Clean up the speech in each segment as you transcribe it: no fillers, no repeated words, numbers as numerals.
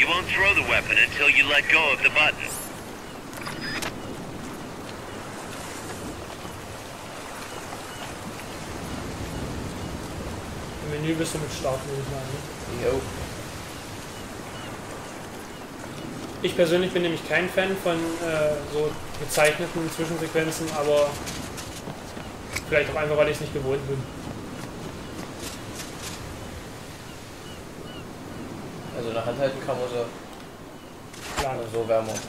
You won't throw the weapon until you let go of the button. Im Menü bist du mit Start, nehme ich mal an. Jo. Ich persönlich bin nämlich kein Fan von so gezeichneten Zwischensequenzen, aber vielleicht auch einfach, weil ich es nicht gewohnt bin. Also eine Hand halten kann man so. Ja. Oder so wärmer. Ja,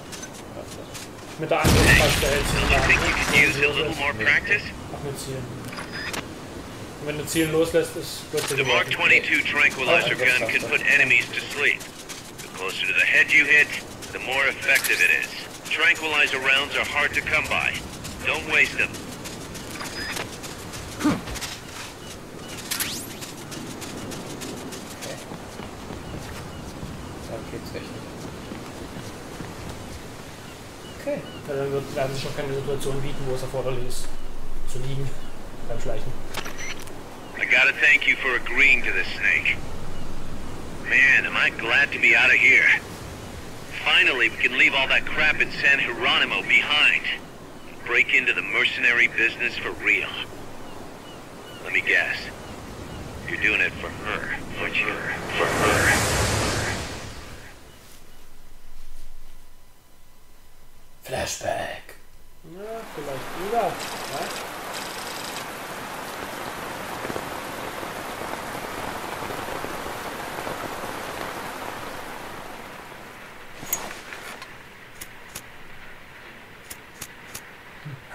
mit der anderen Taste hältst du You die think you could use a little more practice? Ach, mit Zielen. Und wenn du Zielen loslässt, ist The Mark 22 tranquilizer gun can put enemies to sleep. The closer to the head you hit, the more effective it is. Tranquilizer rounds are hard to come by. Don't waste them. Okay. Ja, dann werden sich auch keine Situationen bieten, wo es erforderlich ist, zu liegen beim Schleichen. I gotta thank you for agreeing to this, Snake. Man, am I glad to be out of here. Finally, we can leave all that crap in San Geronimo behind. Break into the mercenary business for real. Let me guess. You're doing it for her, aren't you? For her. Flashback. Ja, vielleicht wieder. Ja?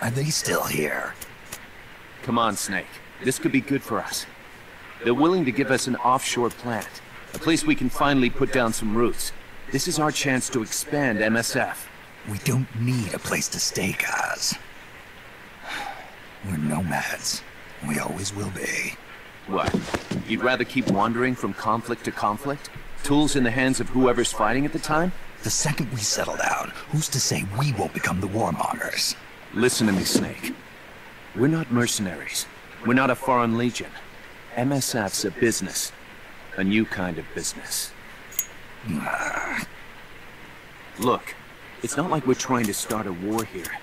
Are they still here? Come on, Snake. This could be good for us. They're willing to give us an offshore planet, a place we can finally put down some roots. This is our chance to expand MSF. We don't need a place to stay, guys. We're nomads. We always will be. What? You'd rather keep wandering from conflict to conflict? Tools in the hands of whoever's fighting at the time? The second we settle down, who's to say we won't become the warmongers? Listen to me, Snake. We're not mercenaries. We're not a foreign legion. MSF's a business. A new kind of business. Look, it's not like we're trying to start a war here.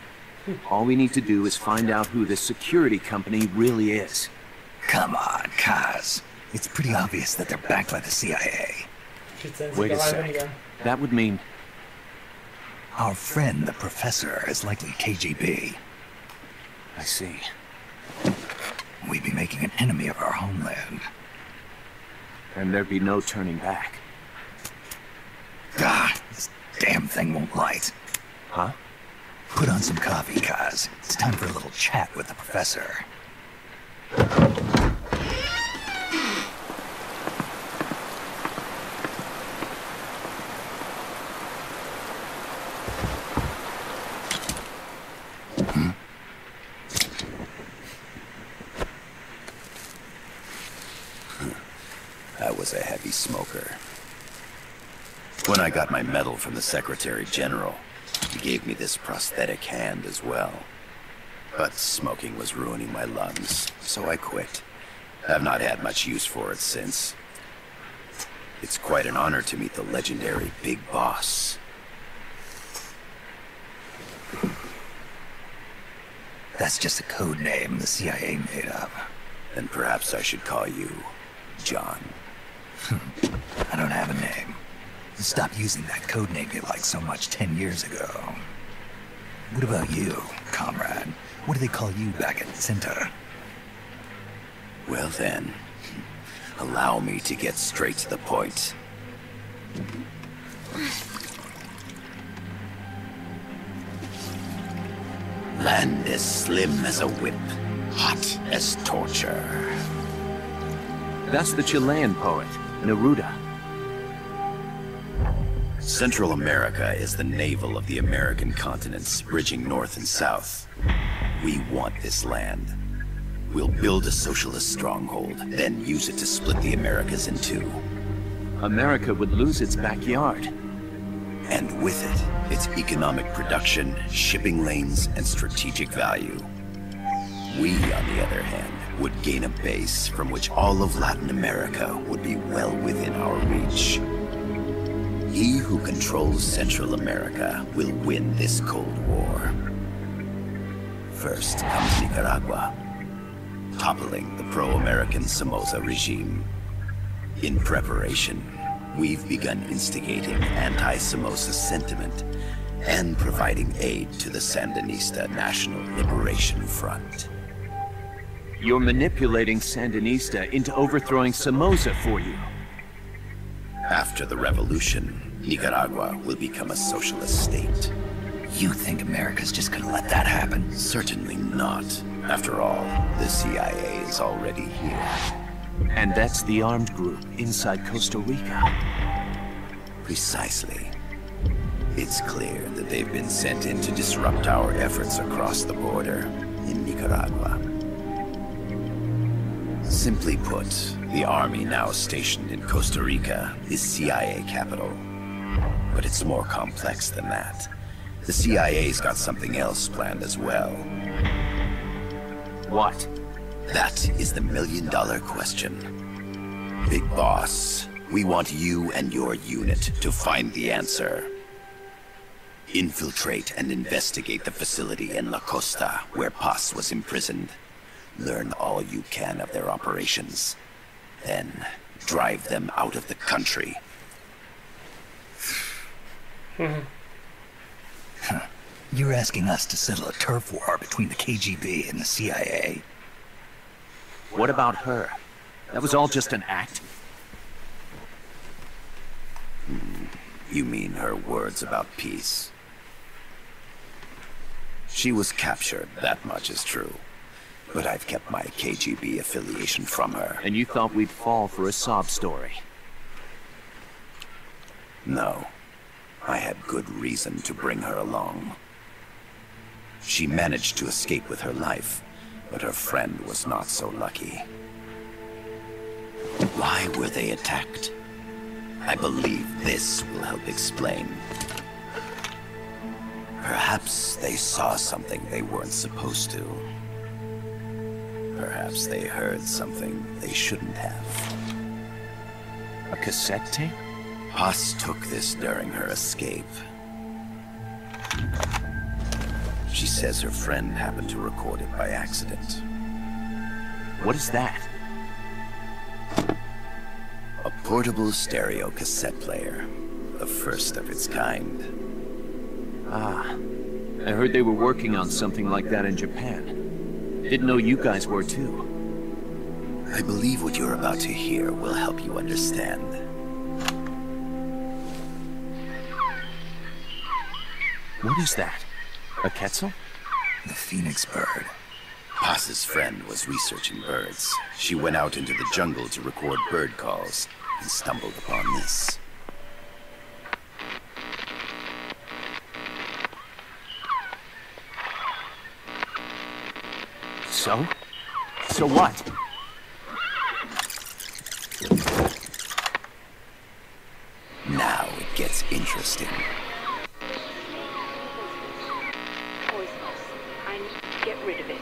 All we need to do is find out who this security company really is. Come on, Kaz. It's pretty obvious that they're backed by the CIA. Wait a sec. That would mean... Our friend, the professor, is likely KGB. I see. We'd be making an enemy of our homeland. And there'd be no turning back. God, this damn thing won't light. Huh? Put on some coffee, Kaz. It's time for a little chat with the professor. I was a heavy smoker. When I got my medal from the Secretary General, he gave me this prosthetic hand as well. But smoking was ruining my lungs, so I quit. I've not had much use for it since. It's quite an honor to meet the legendary Big Boss. That's just a code name the CIA made up. Then perhaps I should call you John. I don't have a name. Stop using that code name you liked so much 10 years ago. What about you, comrade? What do they call you back at Center? Well then, allow me to get straight to the point. Land as slim as a whip, hot as torture. That's the Chilean poet, Neruda. Central America is the navel of the American continents, bridging north and south. We want this land. We'll build a socialist stronghold, then use it to split the Americas in two. America would lose its backyard. And with it, its economic production, shipping lanes, and strategic value. We, on the other hand, would gain a base from which all of Latin America would be well within our reach. He who controls Central America will win this Cold War. First comes Nicaragua, toppling the pro-American Somoza regime. In preparation, we've begun instigating anti-Somoza sentiment and providing aid to the Sandinista National Liberation Front. You're manipulating Sandinista into overthrowing Somoza for you. After the revolution, Nicaragua will become a socialist state. You think America's just gonna let that happen? Certainly not. After all, the CIA is already here. And that's the armed group inside Costa Rica. Precisely. It's clear that they've been sent in to disrupt our efforts across the border in Nicaragua. Simply put, the army now stationed in Costa Rica is CIA capital. But it's more complex than that. The CIA's got something else planned as well. What? That is the million-dollar question. Big Boss, we want you and your unit to find the answer. Infiltrate and investigate the facility in La Costa, where Paz was imprisoned. Learn all you can of their operations. Then, drive them out of the country. You're asking us to settle a turf war between the KGB and the CIA? What about her? That was all just an act. You mean her words about peace? She was captured, that much is true. But I've kept my KGB affiliation from her. And you thought we'd fall for a sob story? No. I had good reason to bring her along. She managed to escape with her life, but her friend was not so lucky. Why were they attacked? I believe this will help explain. Perhaps they saw something they weren't supposed to. Perhaps they heard something they shouldn't have. A cassette tape? Paz took this during her escape. She says her friend happened to record it by accident. What is that? A portable stereo cassette player. The first of its kind. Ah. I heard they were working on something like that in Japan. Didn't know you guys were too. I believe what you're about to hear will help you understand. What is that? A quetzal? The phoenix bird. Paz's friend was researching birds. She went out into the jungle to record bird calls and stumbled upon this. So? So what? Now it gets interesting. Poisonous. I need to get rid of it.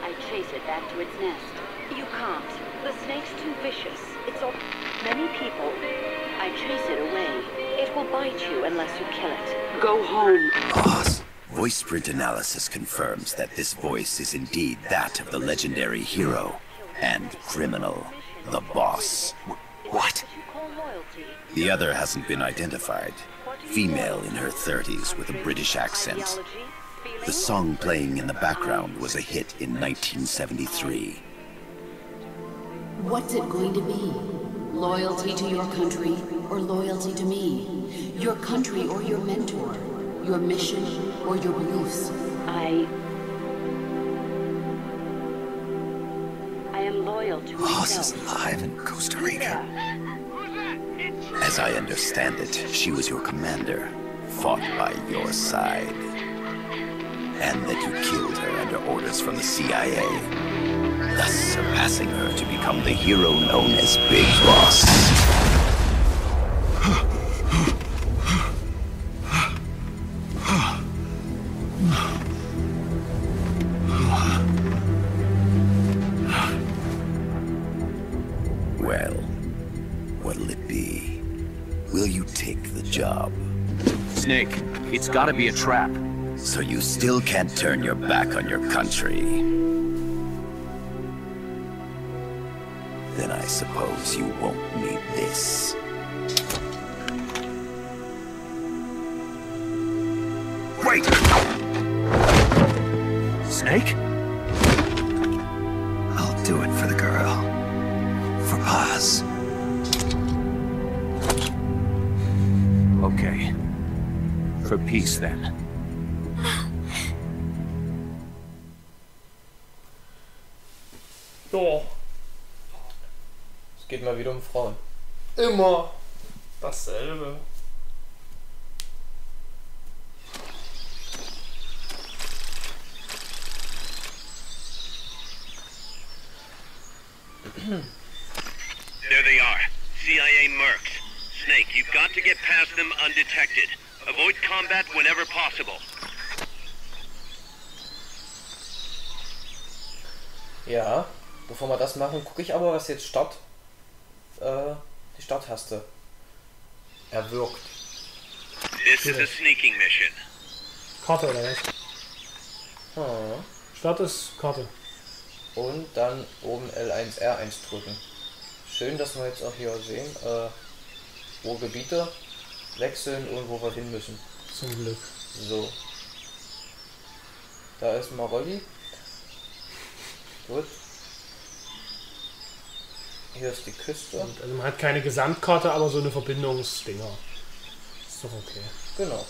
I chase it back to its nest. You can't. The snake's too vicious. It's all... Many people. I chase it away. It will bite you unless you kill it. Go home. Boss. Voice print analysis confirms that this voice is indeed that of the legendary hero and criminal, the boss. What? The other hasn't been identified. Female in her 30s with a British accent. The song playing in the background was a hit in 1973. What's it going to be? Loyalty to your country or loyalty to me? Your country or your mentor? Your mission or your beliefs? I am loyal to Boss myself. is alive in Costa Rica. As I understand it, she was your commander, fought by your side. And that you killed her under orders from the CIA, thus surpassing her to become the hero known as Big Boss. Well, what'll it be? Will you take the job. Snake, it's gotta be a trap. So you still can't turn your back on your country. Then I suppose you won't need this. Wait! Snake? I'll do it for the girl. For Paz. Okay. For peace, then. Ja, Es geht mal wieder um Frauen. immer dasselbe. There they are. CIA mercs. Snake, you've got to get past them undetected. Avoid combat whenever possible. Ja, bevor wir das machen, gucke ich aber, was jetzt die Starttaste erwirkt. This is a sneaking mission. Karte oder was? Hm. Start ist Karte. Und dann oben L1, R1 drücken. Schön, dass wir jetzt auch hier sehen, wo Gebiete wechseln und wo wir hin müssen. Zum Glück. So. Da ist Marolli. Gut. Hier ist die Küste. Und, also man hat keine Gesamtkarte, aber so eine Verbindungsdinger. Ist doch okay. Genau.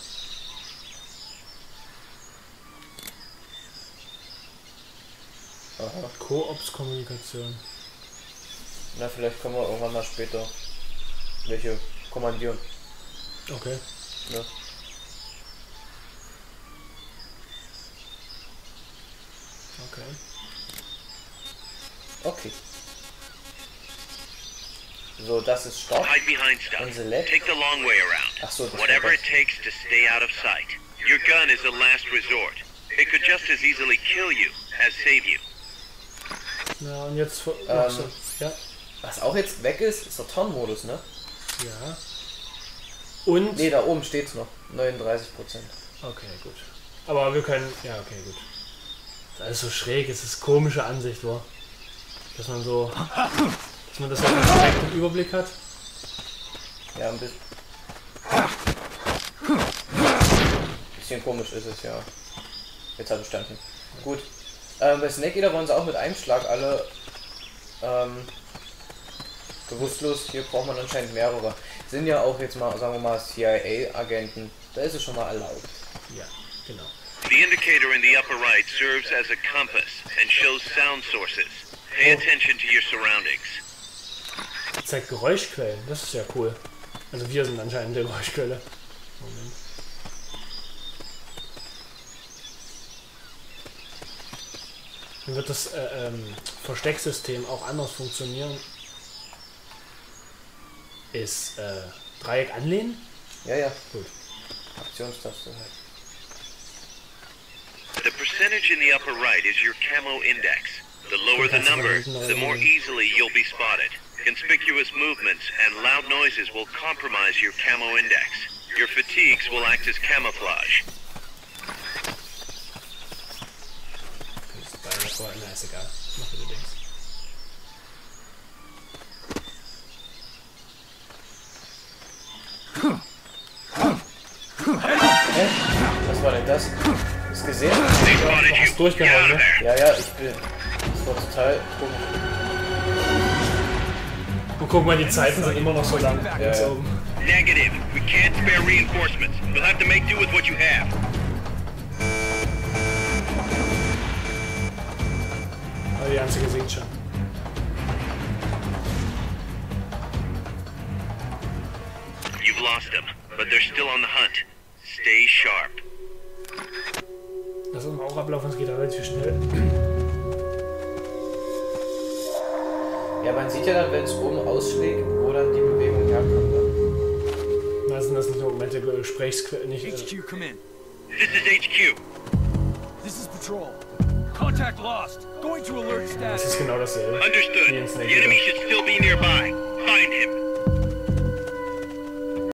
Aha. Koops-Kommunikation. Na, vielleicht können wir irgendwann mal später welche kommandieren. Okay. Ne? Okay. Okay. So, das ist Start. Hide behind stuff. Und select. Take the long way around. Ach so, das Whatever war it takes to stay out of sight. Your gun is a last resort. It could just as easily kill you as save you. Na und jetzt... ja. Was auch jetzt weg ist, ist der Turn-Modus, ne? Ja. Und... Ne, da oben steht's noch. 39%. Okay, gut. Aber wir können... Ja, okay, gut. Das ist so schräg, es ist komische Ansicht, wa? Dass man so... Dass man das halt direkt im Überblick hat. Ja, ein bisschen komisch ist es, ja. Jetzt hat es standen. Gut. Bei Snake Eater wollen sie auch mit einem Schlag alle bewusstlos. Hier braucht man anscheinend mehrere. Sind ja auch jetzt mal, sagen wir mal, CIA-Agenten. Da ist es schon mal erlaubt. Ja, genau. The indicator in the upper right serves as a compass and shows sound sources. Pay attention to your surroundings. Zeigt Geräuschquellen, das ist ja cool. Also wir sind anscheinend der Geräuschquelle. Moment. Dann wird das Verstecksystem auch anders funktionieren. Ist Dreieck anlehnen? Ja, ja. Gut. Aktionstaste halt. The percentage in the upper right is your camo index. The lower the number, the more easily you'll be spotted. Conspicuous movements and loud noises will compromise your camo index. Your fatigues will act as camouflage. Na, ist egal. Mach bitte Dings. Hä? Was war denn das? Hast du gesehen? Du hast durchgehauen, ne? Ja, ja, ich bin. Das war total komisch. Und guck mal, die Zeiten sind immer noch so lang. Ganz oben. Negative. We can't spare reinforcements. You'll have to make do with what you have. Aber die einzige singt schon. You've lost them, but they're still on the hunt. Stay sharp. Das ist auch ablaufen, es geht relativ schnell. Ja, man sieht ja dann, wenn es oben ausschlägt, wo dann die Bewegung herkommt. Ne? Na, sind das nicht nur Momente, Gesprächsquellen, nicht... HQ, come in. This is HQ. This is patrol. Contact lost. Going to alert Das status. ist genau dasselbe. Understood. Wie in Snake The enemy Eater. should still be nearby. Find him.